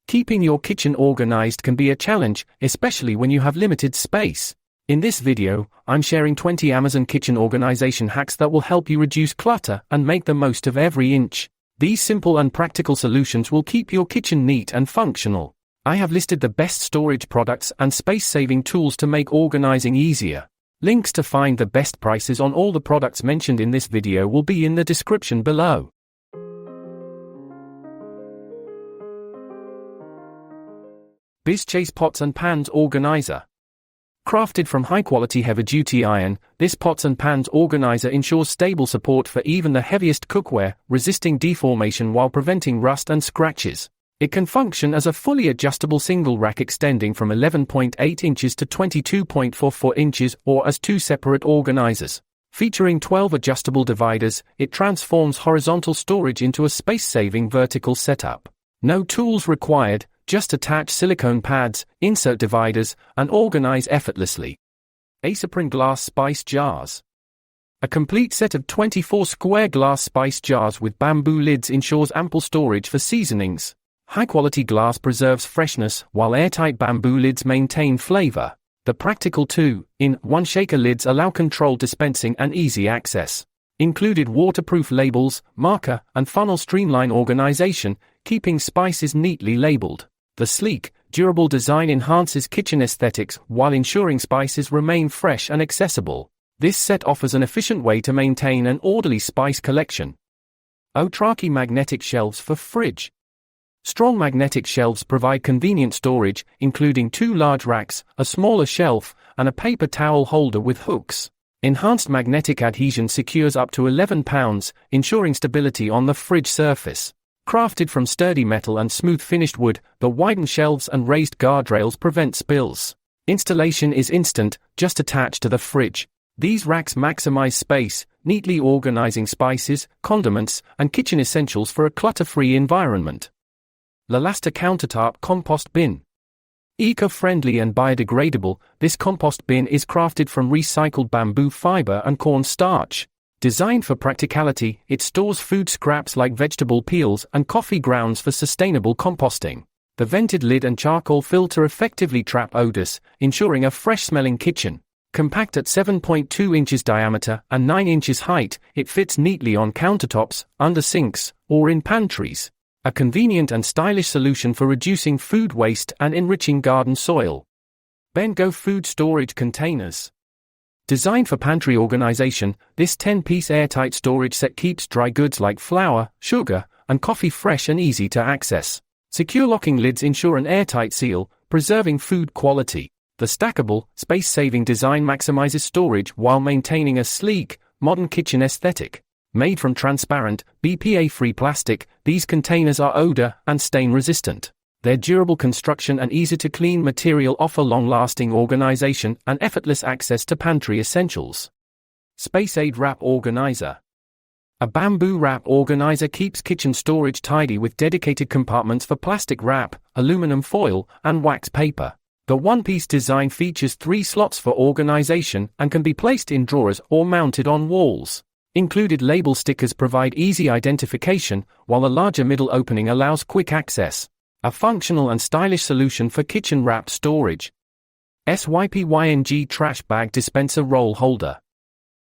Keeping your kitchen organized can be a challenge, especially when you have limited space. In this video, I'm sharing 20 Amazon kitchen organization hacks that will help you reduce clutter and make the most of every inch. These simple and practical solutions will keep your kitchen neat and functional. I have listed the best storage products and space-saving tools to make organizing easier. Links to find the best prices on all the products mentioned in this video will be in the description below. BizChase Pots and Pans Organizer. Crafted from high-quality heavy-duty iron, this pots and pans organizer ensures stable support for even the heaviest cookware, resisting deformation while preventing rust and scratches. It can function as a fully adjustable single rack extending from 11.8 inches to 22.44 inches or as two separate organizers. Featuring 12 adjustable dividers, it transforms horizontal storage into a space-saving vertical setup. No tools required, just attach silicone pads, insert dividers, and organize effortlessly. Acerprin Glass Spice Jars. A complete set of 24 square glass spice jars with bamboo lids ensures ample storage for seasonings. High-quality glass preserves freshness, while airtight bamboo lids maintain flavor. The practical 2-in-1 shaker lids allow controlled dispensing and easy access. Included waterproof labels, marker, and funnel streamline organization, keeping spices neatly labeled. The sleek, durable design enhances kitchen aesthetics while ensuring spices remain fresh and accessible. This set offers an efficient way to maintain an orderly spice collection. Otraki Magnetic Shelves for Fridge. Strong magnetic shelves provide convenient storage, including 2 large racks, a smaller shelf, and a paper towel holder with hooks. Enhanced magnetic adhesion secures up to 11 pounds, ensuring stability on the fridge surface. Crafted from sturdy metal and smooth finished wood, the widened shelves and raised guardrails prevent spills. Installation is instant, just attached to the fridge. These racks maximize space, neatly organizing spices, condiments, and kitchen essentials for a clutter-free environment. Lalasta Countertop Compost Bin. Eco-friendly and biodegradable, this compost bin is crafted from recycled bamboo fiber and corn starch. Designed for practicality, it stores food scraps like vegetable peels and coffee grounds for sustainable composting. The vented lid and charcoal filter effectively trap odors, ensuring a fresh-smelling kitchen. Compact at 7.2 inches diameter and 9 inches height, it fits neatly on countertops, under sinks, or in pantries. A convenient and stylish solution for reducing food waste and enriching garden soil. Bengo Food Storage Containers. Designed for pantry organization, this 10-piece airtight storage set keeps dry goods like flour, sugar, and coffee fresh and easy to access. Secure locking lids ensure an airtight seal, preserving food quality. The stackable, space-saving design maximizes storage while maintaining a sleek, modern kitchen aesthetic. Made from transparent, BPA-free plastic, these containers are odor and stain-resistant. Their durable construction and easy-to-clean material offer long-lasting organization and effortless access to pantry essentials. SpaceAid Wrap Organizer. A bamboo wrap organizer keeps kitchen storage tidy with dedicated compartments for plastic wrap, aluminum foil, and wax paper. The one-piece design features 3 slots for organization and can be placed in drawers or mounted on walls. Included label stickers provide easy identification, while a larger middle opening allows quick access. A functional and stylish solution for kitchen wrapped storage. SYPYNG Trash Bag Dispenser Roll Holder.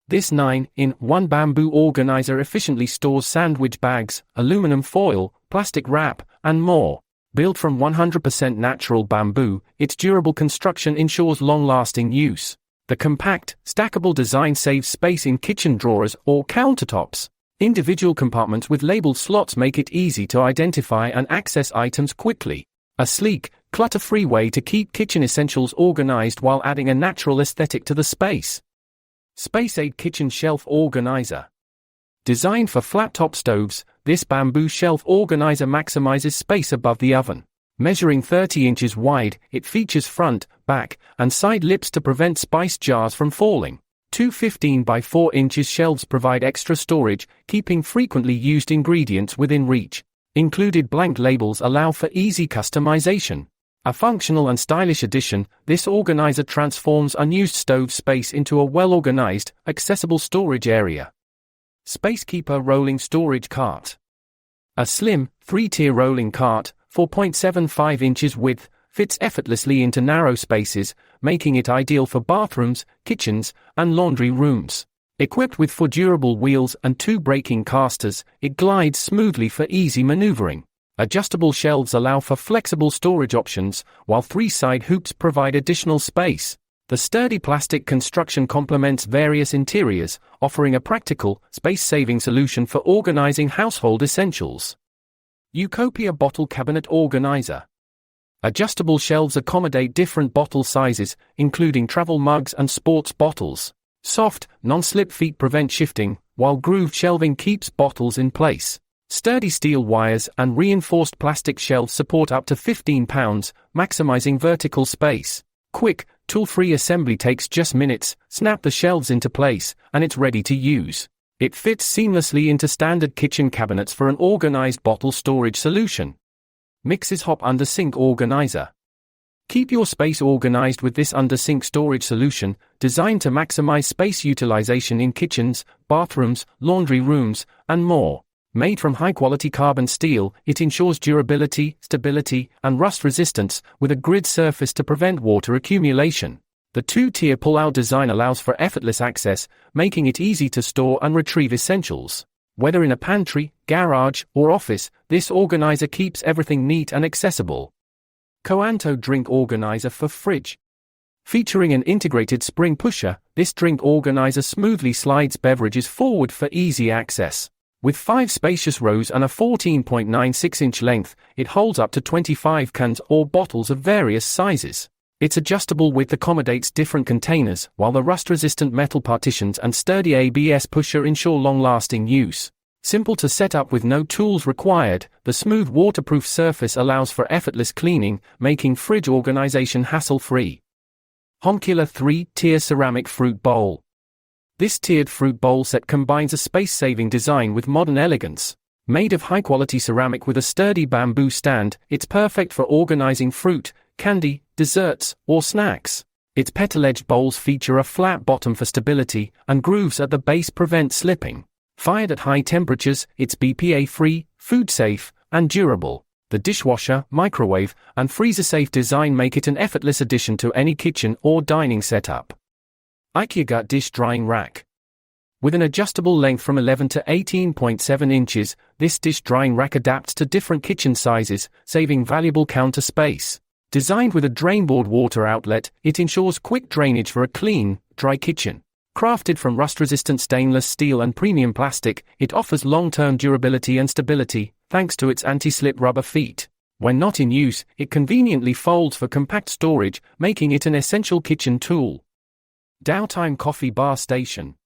This 9-in-1 bamboo organizer efficiently stores sandwich bags, aluminum foil, plastic wrap, and more. Built from 100% natural bamboo, its durable construction ensures long-lasting use. The compact, stackable design saves space in kitchen drawers or countertops. Individual compartments with labeled slots make it easy to identify and access items quickly. A sleek, clutter-free way to keep kitchen essentials organized while adding a natural aesthetic to the space. SpaceAid Kitchen Shelf Organizer. Designed for flat-top stoves, this bamboo shelf organizer maximizes space above the oven. Measuring 30 inches wide, it features front, back, and side lips to prevent spice jars from falling. 2 15 by 4 inches shelves provide extra storage, keeping frequently used ingredients within reach. Included blank labels allow for easy customization. A functional and stylish addition, this organizer transforms unused stove space into a well-organized, accessible storage area. Spacekeeper Rolling Storage Cart. A slim, 3-tier rolling cart, 4.75 inches width, fits effortlessly into narrow spaces, making it ideal for bathrooms, kitchens, and laundry rooms. Equipped with 4 durable wheels and 2 braking casters, it glides smoothly for easy maneuvering. Adjustable shelves allow for flexible storage options, while 3 side hoops provide additional space. The sturdy plastic construction complements various interiors, offering a practical, space-saving solution for organizing household essentials. Utopia Bottle Cabinet Organizer. Adjustable shelves accommodate different bottle sizes, including travel mugs and sports bottles. Soft, non-slip feet prevent shifting, while grooved shelving keeps bottles in place. Sturdy steel wires and reinforced plastic shelves support up to 15 pounds, maximizing vertical space. Quick, tool-free assembly takes just minutes, snap the shelves into place, and it's ready to use. It fits seamlessly into standard kitchen cabinets for an organized bottle storage solution. Mixes Hop Under Sink Organizer. Keep your space organized with this under-sink storage solution, designed to maximize space utilization in kitchens, bathrooms, laundry rooms, and more. Made from high-quality carbon steel, it ensures durability, stability, and rust resistance, with a grid surface to prevent water accumulation. The 2-tier pull-out design allows for effortless access, making it easy to store and retrieve essentials. Whether in a pantry, garage, or office, this organizer keeps everything neat and accessible. Countertop Drink Organizer for Fridge. Featuring an integrated spring pusher, this drink organizer smoothly slides beverages forward for easy access. With 5 spacious rows and a 14.96-inch length, it holds up to 25 cans or bottles of various sizes. Its adjustable width accommodates different containers, while the rust-resistant metal partitions and sturdy ABS pusher ensure long-lasting use. Simple to set up with no tools required, the smooth waterproof surface allows for effortless cleaning, making fridge organization hassle-free. Honkiller 3-tier ceramic fruit bowl. This tiered fruit bowl set combines a space-saving design with modern elegance. Made of high-quality ceramic with a sturdy bamboo stand, it's perfect for organizing fruit, candy, desserts, or snacks. Its petal-edged bowls feature a flat bottom for stability, and grooves at the base prevent slipping. Fired at high temperatures, it's BPA-free, food-safe, and durable. The dishwasher, microwave, and freezer-safe design make it an effortless addition to any kitchen or dining setup. IKEA Gut Dish Drying Rack. With an adjustable length from 11 to 18.7 inches, this dish drying rack adapts to different kitchen sizes, saving valuable counter space. Designed with a drainboard water outlet, it ensures quick drainage for a clean, dry kitchen. Crafted from rust-resistant stainless steel and premium plastic, it offers long-term durability and stability, thanks to its anti-slip rubber feet. When not in use, it conveniently folds for compact storage, making it an essential kitchen tool. Downtime Coffee Bar Station.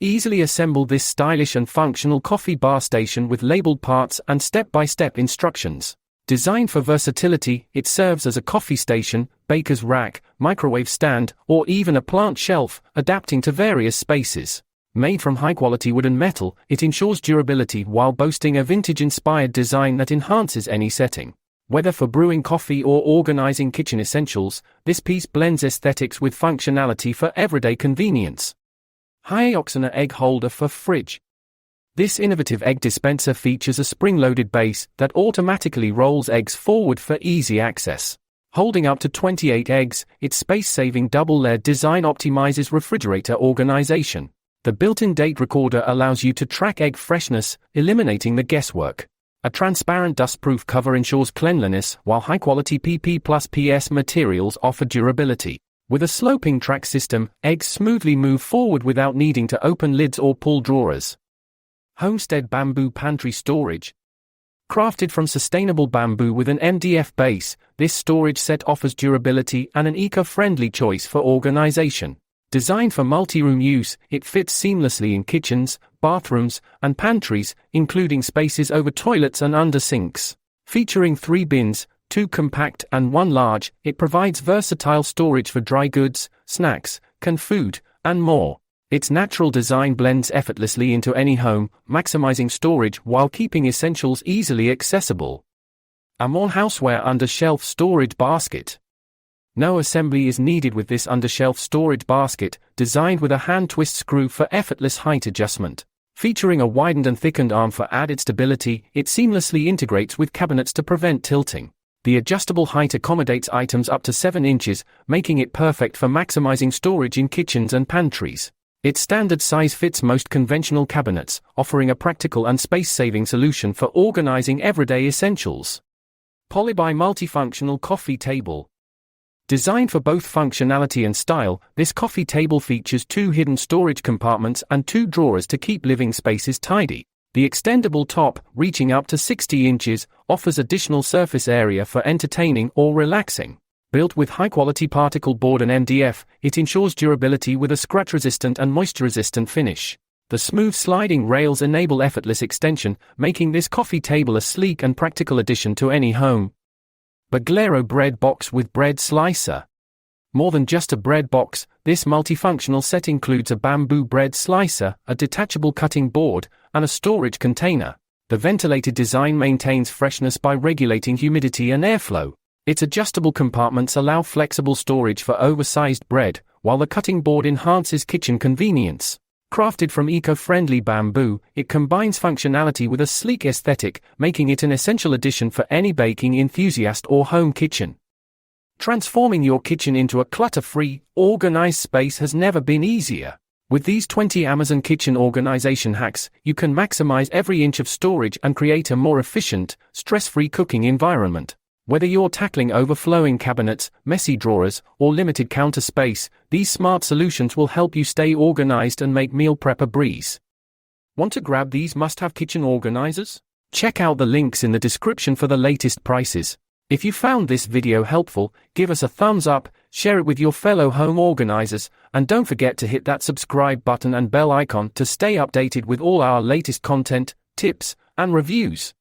Easily assemble this stylish and functional coffee bar station with labeled parts and step-by-step instructions. Designed for versatility, it serves as a coffee station, baker's rack, microwave stand, or even a plant shelf, adapting to various spaces. Made from high-quality wood and metal, it ensures durability while boasting a vintage-inspired design that enhances any setting. Whether for brewing coffee or organizing kitchen essentials, this piece blends aesthetics with functionality for everyday convenience. Hyoxana Egg Holder for Fridge. This innovative egg dispenser features a spring-loaded base that automatically rolls eggs forward for easy access. Holding up to 28 eggs, its space-saving double-layered design optimizes refrigerator organization. The built-in date recorder allows you to track egg freshness, eliminating the guesswork. A transparent dust-proof cover ensures cleanliness, while high-quality PP plus PS materials offer durability. With a sloping track system, eggs smoothly move forward without needing to open lids or pull drawers. Homestead Bamboo Pantry Storage. Crafted from sustainable bamboo with an MDF base, this storage set offers durability and an eco-friendly choice for organization. Designed for multi-room use, it fits seamlessly in kitchens, bathrooms, and pantries, including spaces over toilets and under sinks. Featuring 3 bins, 2 compact and 1 large, it provides versatile storage for dry goods, snacks, canned food, and more. Its natural design blends effortlessly into any home, maximizing storage while keeping essentials easily accessible. Amon Houseware Under-Shelf Storage Basket. No assembly is needed with this under-shelf storage basket, designed with a hand twist screw for effortless height adjustment. Featuring a widened and thickened arm for added stability, it seamlessly integrates with cabinets to prevent tilting. The adjustable height accommodates items up to 7 inches, making it perfect for maximizing storage in kitchens and pantries. Its standard size fits most conventional cabinets, offering a practical and space-saving solution for organizing everyday essentials. Polybuy Multifunctional Coffee Table. Designed for both functionality and style, this coffee table features 2 hidden storage compartments and 2 drawers to keep living spaces tidy. The extendable top, reaching up to 60 inches, offers additional surface area for entertaining or relaxing. Built with high-quality particle board and MDF, it ensures durability with a scratch-resistant and moisture-resistant finish. The smooth sliding rails enable effortless extension, making this coffee table a sleek and practical addition to any home. Baglero Bread Box with Bread Slicer. More than just a bread box, this multifunctional set includes a bamboo bread slicer, a detachable cutting board, and a storage container. The ventilated design maintains freshness by regulating humidity and airflow. Its adjustable compartments allow flexible storage for oversized bread, while the cutting board enhances kitchen convenience. Crafted from eco-friendly bamboo, it combines functionality with a sleek aesthetic, making it an essential addition for any baking enthusiast or home kitchen. Transforming your kitchen into a clutter-free, organized space has never been easier. With these 20 Amazon kitchen organization hacks, you can maximize every inch of storage and create a more efficient, stress-free cooking environment. Whether you're tackling overflowing cabinets, messy drawers, or limited counter space, these smart solutions will help you stay organized and make meal prep a breeze. Want to grab these must-have kitchen organizers? Check out the links in the description for the latest prices. If you found this video helpful, give us a thumbs up, share it with your fellow home organizers, and don't forget to hit that subscribe button and bell icon to stay updated with all our latest content, tips, and reviews.